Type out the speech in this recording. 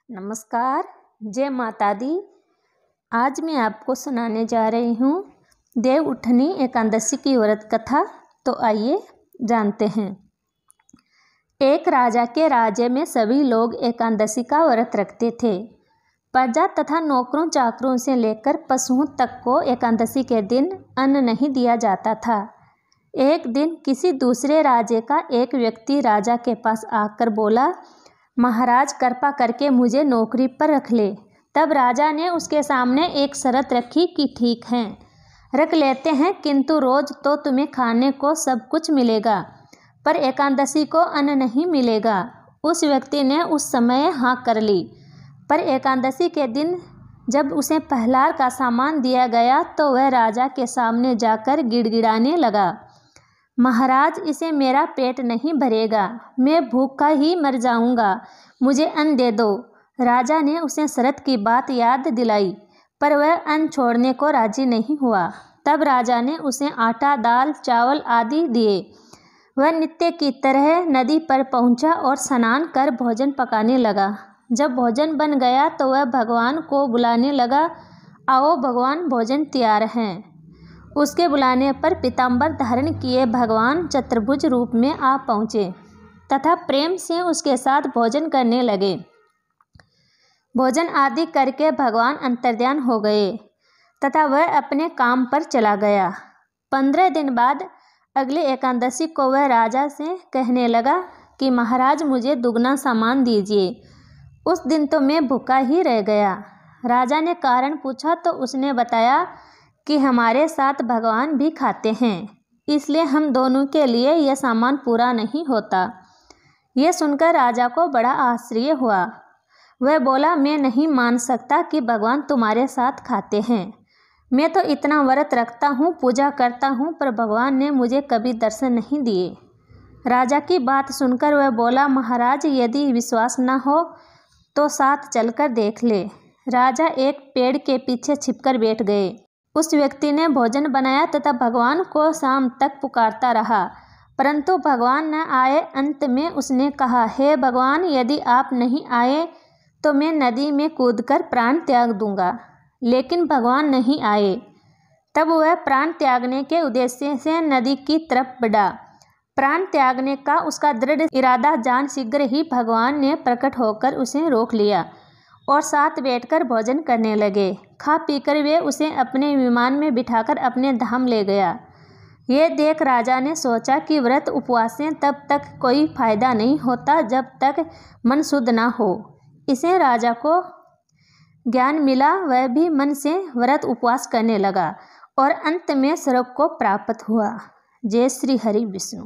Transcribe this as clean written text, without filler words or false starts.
नमस्कार, जय माता दी। आज मैं आपको सुनाने जा रही हूँ देव उठनी एकादशी की व्रत कथा। तो आइए जानते हैं। एक राजा के राज्य में सभी लोग एकादशी का व्रत रखते थे। प्रजा तथा नौकरों चाकरों से लेकर पशुओं तक को एकादशी के दिन अन्न नहीं दिया जाता था। एक दिन किसी दूसरे राज्य का एक व्यक्ति राजा के पास आकर बोला, महाराज कृपा करके मुझे नौकरी पर रख ले। तब राजा ने उसके सामने एक शर्त रखी कि ठीक है, रख लेते हैं, किंतु रोज तो तुम्हें खाने को सब कुछ मिलेगा, पर एकादशी को अन्न नहीं मिलेगा। उस व्यक्ति ने उस समय हाँ कर ली, पर एकादशी के दिन जब उसे पहलार का सामान दिया गया तो वह राजा के सामने जाकर गिड़गिड़ाने लगा, महाराज इसे मेरा पेट नहीं भरेगा, मैं भूखा ही मर जाऊंगा, मुझे अन्न दे दो। राजा ने उसे शर्त की बात याद दिलाई, पर वह अन्न छोड़ने को राजी नहीं हुआ। तब राजा ने उसे आटा, दाल, चावल आदि दिए। वह नित्य की तरह नदी पर पहुंचा और स्नान कर भोजन पकाने लगा। जब भोजन बन गया तो वह भगवान को बुलाने लगा, आओ भगवान, भोजन तैयार है। उसके बुलाने पर पीताम्बर धारण किए भगवान चतुर्भुज रूप में आ पहुँचे तथा प्रेम से उसके साथ भोजन करने लगे। भोजन आदि करके भगवान अंतर्ध्यान हो गए तथा वह अपने काम पर चला गया। 15 दिन बाद अगले एकादशी को वह राजा से कहने लगा कि महाराज मुझे दुगना सामान दीजिए। उस दिन तो मैं भूखा ही रह गया। राजा ने कारण पूछा तो उसने बताया कि हमारे साथ भगवान भी खाते हैं, इसलिए हम दोनों के लिए यह सामान पूरा नहीं होता। यह सुनकर राजा को बड़ा आश्चर्य हुआ। वह बोला, मैं नहीं मान सकता कि भगवान तुम्हारे साथ खाते हैं। मैं तो इतना व्रत रखता हूँ, पूजा करता हूँ, पर भगवान ने मुझे कभी दर्शन नहीं दिए। राजा की बात सुनकर वह बोला, महाराज यदि विश्वास न हो तो साथ चलकर देख ले। राजा एक पेड़ के पीछे छिपकर बैठ गए। उस व्यक्ति ने भोजन बनाया तथा भगवान को शाम तक पुकारता रहा, परंतु भगवान न आए। अंत में उसने कहा, हे भगवान, यदि आप नहीं आए तो मैं नदी में कूदकर प्राण त्याग दूंगा। लेकिन भगवान नहीं आए। तब वह प्राण त्यागने के उद्देश्य से नदी की तरफ बढ़ा। प्राण त्यागने का उसका दृढ़ इरादा जान शीघ्र ही भगवान ने प्रकट होकर उसे रोक लिया और साथ बैठकर भोजन करने लगे। खा पीकर वे उसे अपने विमान में बिठाकर अपने धाम ले गया। ये देख राजा ने सोचा कि व्रत उपवास से तब तक कोई फायदा नहीं होता जब तक मन शुद्ध ना हो। इसे राजा को ज्ञान मिला। वह भी मन से व्रत उपवास करने लगा और अंत में स्वर्ग को प्राप्त हुआ। जय श्री हरि विष्णु।